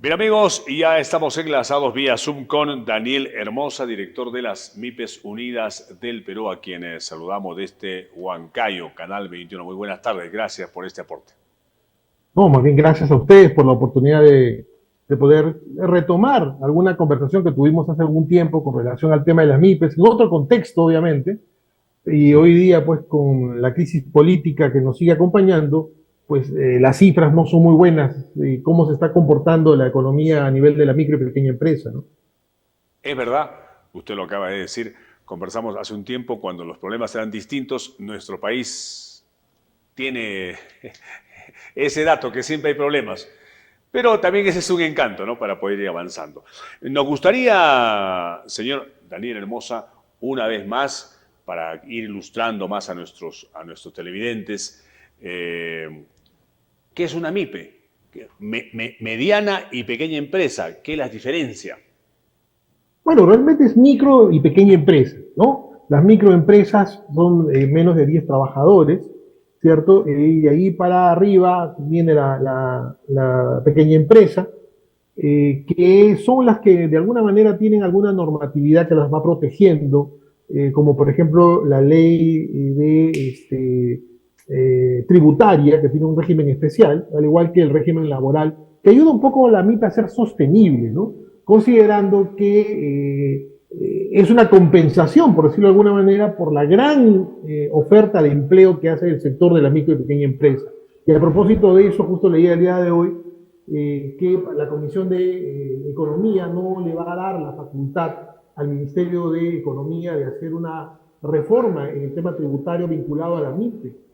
Bien amigos, y ya estamos enlazados vía Zoom con Daniel Hermosa, director de las MIPES Unidas del Perú, a quienes saludamos desde Huancayo, Canal 21. Muy buenas tardes, gracias por este aporte. No, más bien gracias a ustedes por la oportunidad de poder retomar alguna conversación que tuvimos hace algún tiempo con relación al tema de las MIPES, en otro contexto, obviamente, y hoy día, pues, con la crisis política que nos sigue acompañando, pues las cifras no son muy buenas y cómo se está comportando la economía a nivel de la micro y pequeña empresa, ¿no? Es verdad, usted lo acaba de decir, conversamos hace un tiempo cuando los problemas eran distintos, nuestro país tiene ese dato que siempre hay problemas. Pero también ese es un encanto, ¿no? Para poder ir avanzando. Nos gustaría, señor Daniel Hermosa, una vez más, para ir ilustrando más a nuestros televidentes, ¿qué es una MIPE? Mediana y pequeña empresa, ¿qué las diferencia? Bueno, realmente es micro y pequeña empresa, ¿no? Las microempresas son menos de 10 trabajadores, ¿cierto? Y de ahí para arriba viene la pequeña empresa, que son las que de alguna manera tienen alguna normatividad que las va protegiendo, como por ejemplo la ley tributaria, que tiene un régimen especial, al igual que el régimen laboral, que ayuda un poco a la MIPA a ser sostenible, ¿no? Considerando que es una compensación, por decirlo de alguna manera, por la gran oferta de empleo que hace el sector de la micro y pequeña empresa. Y a propósito de eso, justo leí el día de hoy que la Comisión de Economía no le va a dar la facultad al Ministerio de Economía de hacer una reforma en el tema tributario vinculado a la MIPE.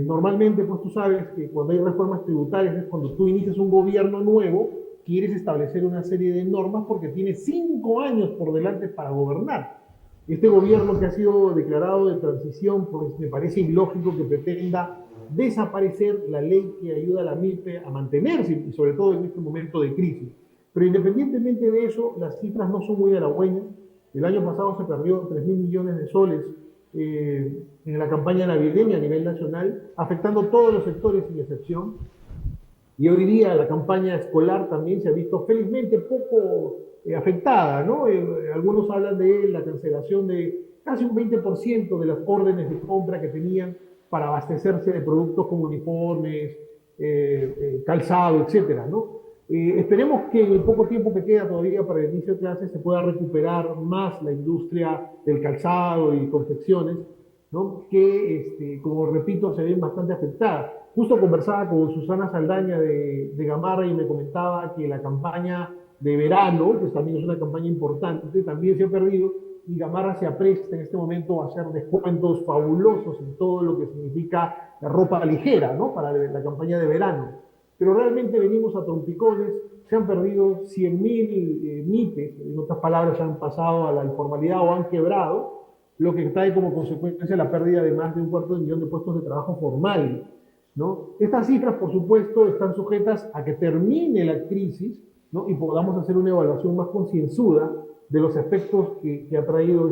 Normalmente, pues tú sabes que cuando hay reformas tributarias es cuando tú inicias un gobierno nuevo, quieres establecer una serie de normas porque tienes 5 años por delante para gobernar. Este gobierno que ha sido declarado de transición, pues me parece ilógico que pretenda desaparecer la ley que ayuda a la MIPE a mantenerse, y sobre todo en este momento de crisis. Pero independientemente de eso, las cifras no son muy halagüeñas. El año pasado se perdió 3.000 millones de soles en la campaña navideña a nivel nacional, afectando todos los sectores sin excepción. Y hoy día la campaña escolar también se ha visto felizmente poco afectada, ¿no? Algunos hablan de la cancelación de casi un 20% de las órdenes de compra que tenían para abastecerse de productos como uniformes, calzado, etcétera, ¿no? Esperemos que en el poco tiempo que queda todavía para el inicio de clases se pueda recuperar más la industria del calzado y confecciones, ¿no? Que, como repito, se ven bastante afectadas. Justo conversaba con Susana Saldaña de Gamarra y me comentaba que la campaña de verano, que también es una campaña importante, también se ha perdido y Gamarra se apresta en este momento a hacer descuentos fabulosos en todo lo que significa la ropa ligera, ¿no? Para la campaña de verano. Pero realmente venimos a trompicones, se han perdido 100.000 MIPES, en otras palabras, han pasado a la informalidad o han quebrado, lo que trae como consecuencia la pérdida de más de 250.000 de puestos de trabajo formales, ¿no? Estas cifras, por supuesto, están sujetas a que termine la crisis, ¿no? Y podamos hacer una evaluación más concienzuda de los efectos que ha traído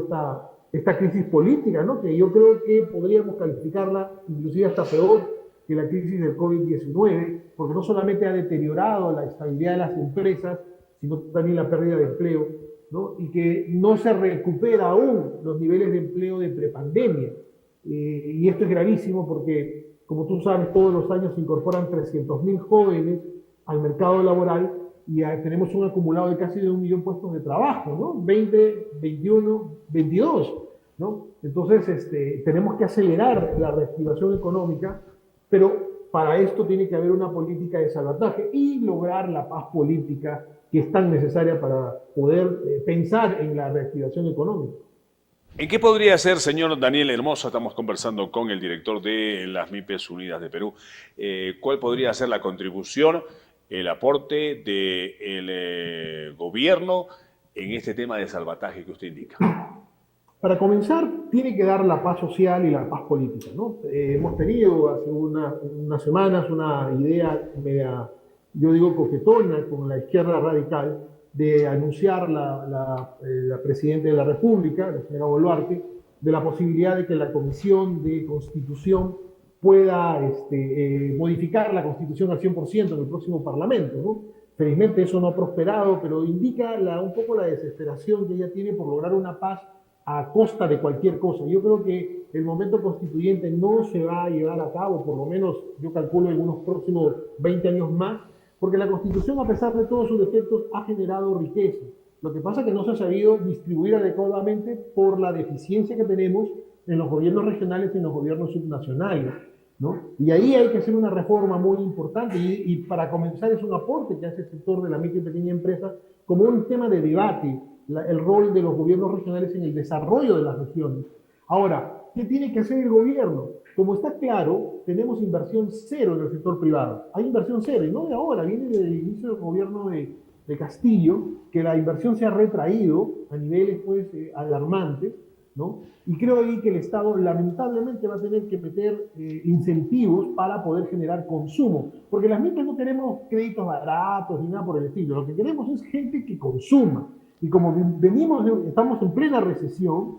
esta crisis política, ¿no? Que yo creo que podríamos calificarla inclusive hasta peor que la crisis del COVID-19, porque no solamente ha deteriorado la estabilidad de las empresas, sino también la pérdida de empleo, ¿no? Y que no se recupera aún los niveles de empleo de prepandemia. Y esto es gravísimo porque, como tú sabes, todos los años se incorporan 300.000 jóvenes al mercado laboral y tenemos un acumulado de casi de 1 millón de puestos de trabajo, ¿no? 20, 21, 22, ¿no? Entonces, tenemos que acelerar la reactivación económica, pero para esto tiene que haber una política de salvataje y lograr la paz política que es tan necesaria para poder pensar en la reactivación económica. ¿En qué podría ser, señor Daniel Hermosa? Estamos conversando con el director de las MIPES Unidas de Perú. ¿Cuál podría ser la contribución, el aporte del gobierno en este tema de salvataje que usted indica? Para comenzar, tiene que dar la paz social y la paz política, ¿no? Hemos tenido hace unas semanas una idea media, yo digo, coquetona con la izquierda radical de anunciar la presidenta de la República, la señora Boluarte, de la posibilidad de que la Comisión de Constitución pueda modificar la Constitución al 100% en el próximo Parlamento, ¿no? Felizmente eso no ha prosperado, pero indica un poco la desesperación que ella tiene por lograr una paz a costa de cualquier cosa. Yo creo que el momento constituyente no se va a llevar a cabo, por lo menos yo calculo en unos próximos 20 años más, porque la Constitución, a pesar de todos sus defectos, ha generado riqueza. Lo que pasa es que no se ha sabido distribuir adecuadamente por la deficiencia que tenemos en los gobiernos regionales y en los gobiernos subnacionales, ¿no? Y ahí hay que hacer una reforma muy importante y para comenzar es un aporte que hace el sector de la micro y pequeña empresa como un tema de debate, el rol de los gobiernos regionales en el desarrollo de las regiones. Ahora, ¿qué tiene que hacer el gobierno? Como está claro, tenemos inversión cero en el sector privado. Hay inversión cero, y no de ahora, viene del inicio del gobierno de Castillo, que la inversión se ha retraído a niveles pues, alarmantes, ¿no? Y creo ahí que el Estado lamentablemente va a tener que meter incentivos para poder generar consumo, porque las MIPYMES no queremos créditos baratos ni nada por el estilo, lo que queremos es gente que consuma. Y como estamos en plena recesión,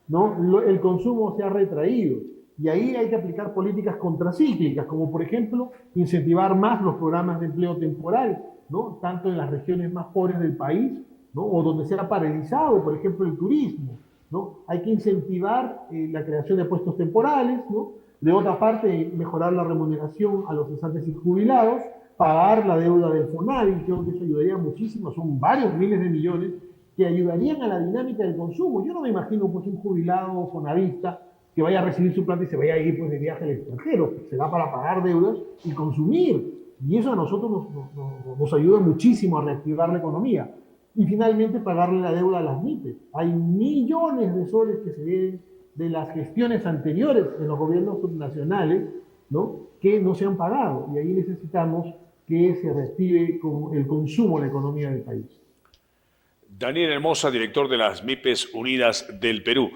¿no? El consumo se ha retraído. Y ahí hay que aplicar políticas contracíclicas, como por ejemplo incentivar más los programas de empleo temporal, ¿no? Tanto en las regiones más pobres del país, ¿no? O donde se ha paralizado, por ejemplo, el turismo, ¿no? Hay que incentivar la creación de puestos temporales, ¿no? De otra parte, mejorar la remuneración a los cesantes y jubilados, pagar la deuda del FONAVI, creo que eso ayudaría muchísimo, son varios miles de millones que ayudarían a la dinámica del consumo. Yo no me imagino pues, un jubilado fonavista que vaya a recibir su plata y se vaya a ir pues, de viaje al extranjero. Será para pagar deudas y consumir. Y eso a nosotros nos ayuda muchísimo a reactivar la economía. Y finalmente pagarle la deuda a las MIPYMES. Hay millones de soles que se deben de las gestiones anteriores en los gobiernos subnacionales, ¿no? Que no se han pagado. Y ahí necesitamos que se reactive con el consumo en la economía del país. Daniel Hermosa, director de las MIPYMES Unidas del Perú.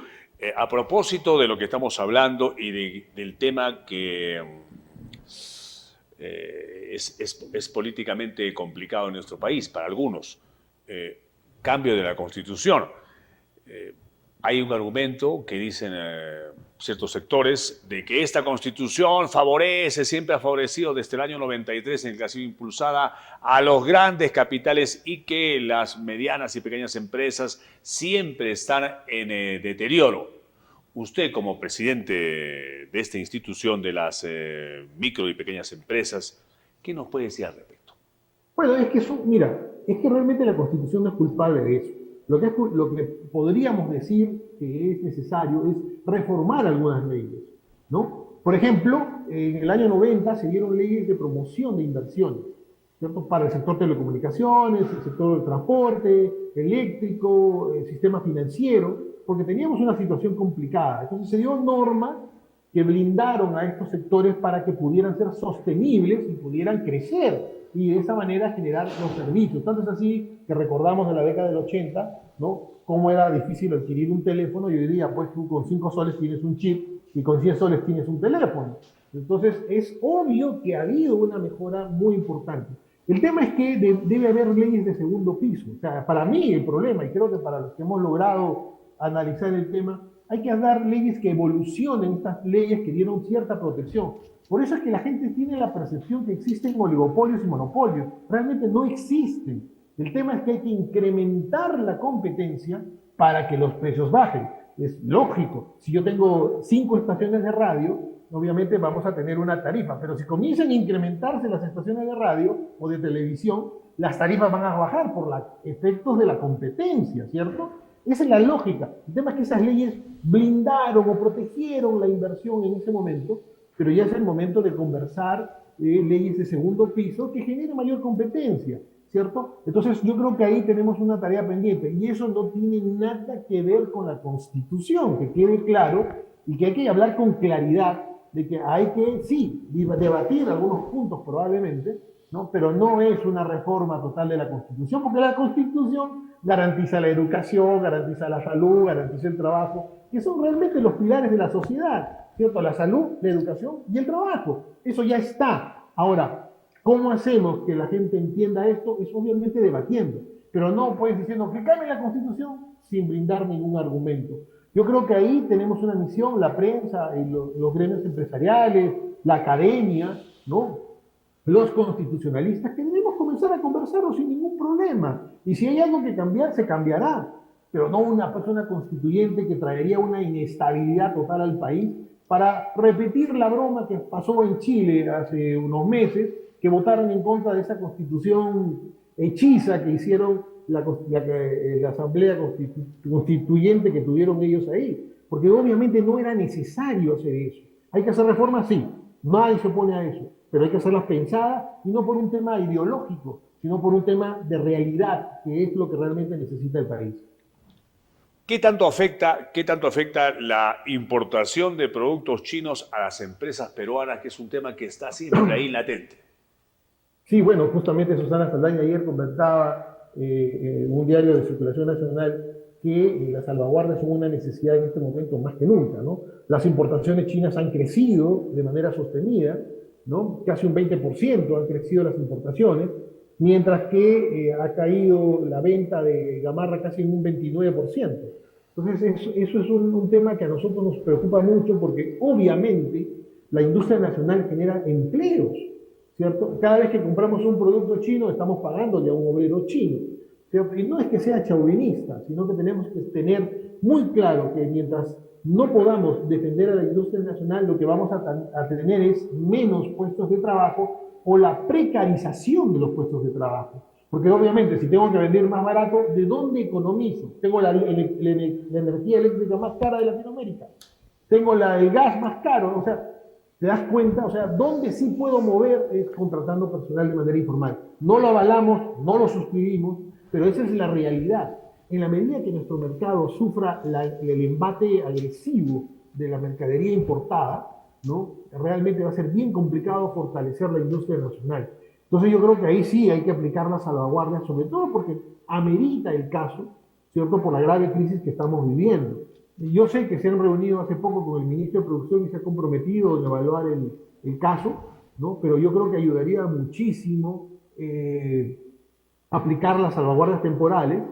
A propósito de lo que estamos hablando y del tema que es políticamente complicado en nuestro país, para algunos, cambio de la Constitución. Hay un argumento que dicen ciertos sectores de que esta Constitución siempre ha favorecido desde el año 93 en el que ha sido impulsada a los grandes capitales y que las medianas y pequeñas empresas siempre están en deterioro. Usted, como presidente de esta institución de las micro y pequeñas empresas, ¿qué nos puede decir al respecto? Bueno, es que realmente la Constitución no es culpable de eso. Lo que podríamos decir que es necesario es reformar algunas leyes, ¿no? Por ejemplo, en el año 90 se dieron leyes de promoción de inversiones, ¿cierto? Para el sector telecomunicaciones, el sector del transporte, eléctrico, el sistema financiero, porque teníamos una situación complicada. Entonces se dio normas que blindaron a estos sectores para que pudieran ser sostenibles y pudieran crecer y de esa manera generar los servicios. Tanto es así que recordamos de la década del 80, ¿no? Cómo era difícil adquirir un teléfono y hoy día pues tú con 5 soles tienes un chip y con 100 soles tienes un teléfono. Entonces es obvio que ha habido una mejora muy importante. El tema es que debe haber leyes de segundo piso. O sea, para mí el problema, y creo que para los que hemos logrado analizar el tema, hay que dar leyes que evolucionen estas leyes que dieron cierta protección. Por eso es que la gente tiene la percepción que existen oligopolios y monopolios. Realmente no existen. El tema es que hay que incrementar la competencia para que los precios bajen. Es lógico. Si yo tengo 5 estaciones de radio, obviamente vamos a tener una tarifa. Pero si comienzan a incrementarse las estaciones de radio o de televisión, las tarifas van a bajar por los efectos de la competencia, ¿cierto? Esa es la lógica. El tema es que esas leyes blindaron o protegieron la inversión en ese momento, pero ya es el momento de conversar leyes de segundo piso que generen mayor competencia, ¿cierto? Entonces yo creo que ahí tenemos una tarea pendiente y eso no tiene nada que ver con la Constitución, que quede claro y que hay que hablar con claridad de que hay que, sí, debatir algunos puntos probablemente, ¿no? Pero no es una reforma total de la Constitución, porque la Constitución garantiza la educación, garantiza la salud, garantiza el trabajo, que son realmente los pilares de la sociedad, ¿cierto? La salud, la educación y el trabajo. Eso ya está. Ahora, ¿cómo hacemos que la gente entienda esto? Es obviamente debatiendo, pero no puedes diciendo que cambie la Constitución sin brindar ningún argumento. Yo creo que ahí tenemos una misión, la prensa, y los gremios empresariales, la academia, ¿no? Los constitucionalistas, que debemos comenzar comenzar a conversarlo sin ningún problema. Y si hay algo que cambiar, se cambiará. Pero no una persona constituyente que traería una inestabilidad total al país para repetir la broma que pasó en Chile hace unos meses, que votaron en contra de esa constitución hechiza que hicieron la asamblea constituyente que tuvieron ellos ahí. Porque obviamente no era necesario hacer eso. Hay que hacer reformas, sí, nadie se opone a eso, pero hay que hacerlas pensadas y no por un tema ideológico, sino por un tema de realidad, que es lo que realmente necesita el país. ¿Qué tanto afecta la importación de productos chinos a las empresas peruanas, que es un tema que está siempre ahí latente? Sí, bueno, justamente Susana Saldaña ayer comentaba en un diario de circulación nacional que las salvaguardas son una necesidad en este momento más que nunca, ¿no? Las importaciones chinas han crecido de manera sostenida, ¿no? Casi un 20% han crecido las importaciones, mientras que ha caído la venta de gamarra casi en un 29%. Entonces, eso es un tema que a nosotros nos preocupa mucho porque obviamente la industria nacional genera empleos, ¿cierto? Cada vez que compramos un producto chino estamos pagándole a un obrero chino, ¿cierto? Y no es que sea chauvinista, sino que tenemos que tener muy claro que mientras no podamos defender a la industria nacional, lo que vamos a tener es menos puestos de trabajo o la precarización de los puestos de trabajo. Porque obviamente si tengo que vender más barato, ¿de dónde economizo? Tengo la energía eléctrica más cara de Latinoamérica, tengo el gas más caro, o sea, ¿te das cuenta? O sea, ¿dónde sí puedo mover es contratando personal de manera informal? No lo avalamos, no lo suscribimos, pero esa es la realidad. En la medida que nuestro mercado sufra el embate agresivo de la mercadería importada, ¿no? Realmente va a ser bien complicado fortalecer la industria nacional. Entonces yo creo que ahí sí hay que aplicar las salvaguardias, sobre todo porque amerita el caso, ¿cierto? Por la grave crisis que estamos viviendo. Yo sé que se han reunido hace poco con el ministro de Producción y se ha comprometido en evaluar el caso, ¿no? Pero yo creo que ayudaría muchísimo aplicar las salvaguardias temporales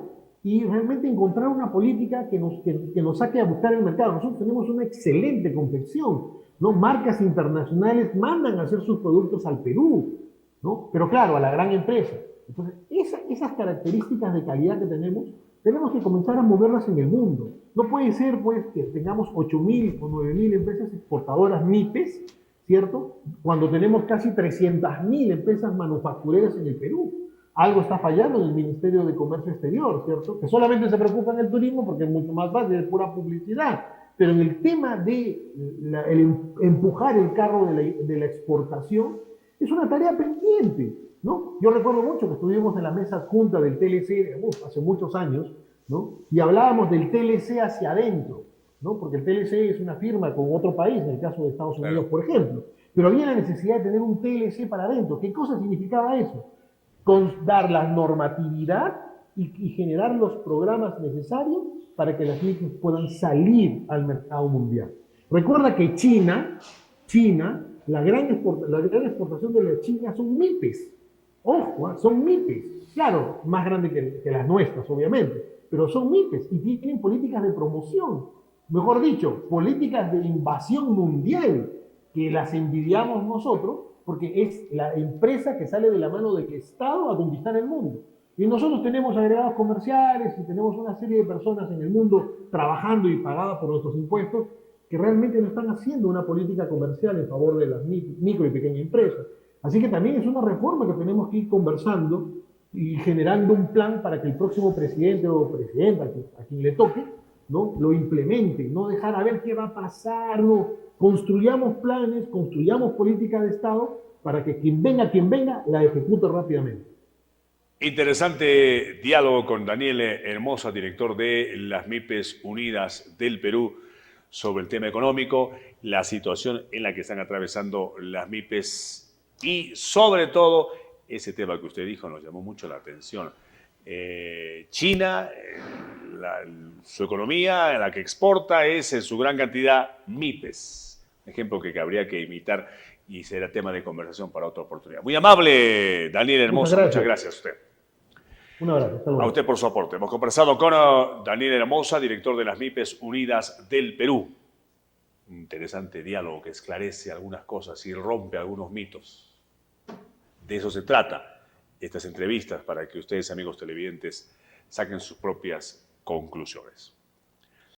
y realmente encontrar una política que nos saque a buscar el mercado. Nosotros tenemos una excelente confección, ¿no? Marcas internacionales mandan a hacer sus productos al Perú, ¿no? Pero claro, a la gran empresa. Entonces, esas características de calidad que tenemos que comenzar a moverlas en el mundo. No puede ser, pues, que tengamos 8.000 o 9.000 empresas exportadoras MIPES, ¿cierto? Cuando tenemos casi 300.000 empresas manufactureras en el Perú. Algo está fallando en el Ministerio de Comercio Exterior, ¿cierto? Que solamente se preocupa en el turismo porque es mucho más fácil, es pura publicidad. Pero en el tema de empujar el carro de la exportación, es una tarea pendiente, ¿no? Yo recuerdo mucho que estuvimos en la mesa junta del TLC hace muchos años, ¿no? Y hablábamos del TLC hacia adentro, ¿no? Porque el TLC es una firma con otro país, en el caso de Estados Unidos, por ejemplo. Pero había la necesidad de tener un TLC para adentro. ¿Qué cosa significaba eso? Dar la normatividad y generar los programas necesarios para que las MIPYMES puedan salir al mercado mundial. Recuerda que China, la gran exportación de la China son MIPES. Ojo, son MIPES. Claro, más grandes que las nuestras, obviamente, pero son MIPES y tienen políticas de promoción. Mejor dicho, políticas de invasión mundial que las envidiamos nosotros porque es la empresa que sale de la mano del Estado a conquistar el mundo. Y nosotros tenemos agregados comerciales y tenemos una serie de personas en el mundo trabajando y pagadas por nuestros impuestos que realmente no están haciendo una política comercial en favor de las micro y pequeñas empresas. Así que también es una reforma que tenemos que ir conversando y generando un plan para que el próximo presidente o presidenta, a quien le toque, ¿no? Lo implemente, no dejar a ver qué va a pasar, no. Construyamos planes, construyamos políticas de Estado para que quien venga, la ejecute rápidamente. Interesante diálogo con Daniel Hermosa, director de las MIPES Unidas del Perú, sobre el tema económico, la situación en la que están atravesando las MIPES y sobre todo ese tema que usted dijo nos llamó mucho la atención. China, su economía, la que exporta es en su gran cantidad MIPES, ejemplo que habría que imitar y será tema de conversación para otra oportunidad. Muy amable, Daniel Hermosa, muchas gracias a usted. Un abrazo. Hasta luego. A usted por su aporte. Hemos conversado con Daniel Hermosa, director de las MIPES Unidas del Perú. Un interesante diálogo que esclarece algunas cosas y rompe algunos mitos. De eso se trata. estas entrevistas para que ustedes, amigos televidentes, saquen sus propias conclusiones.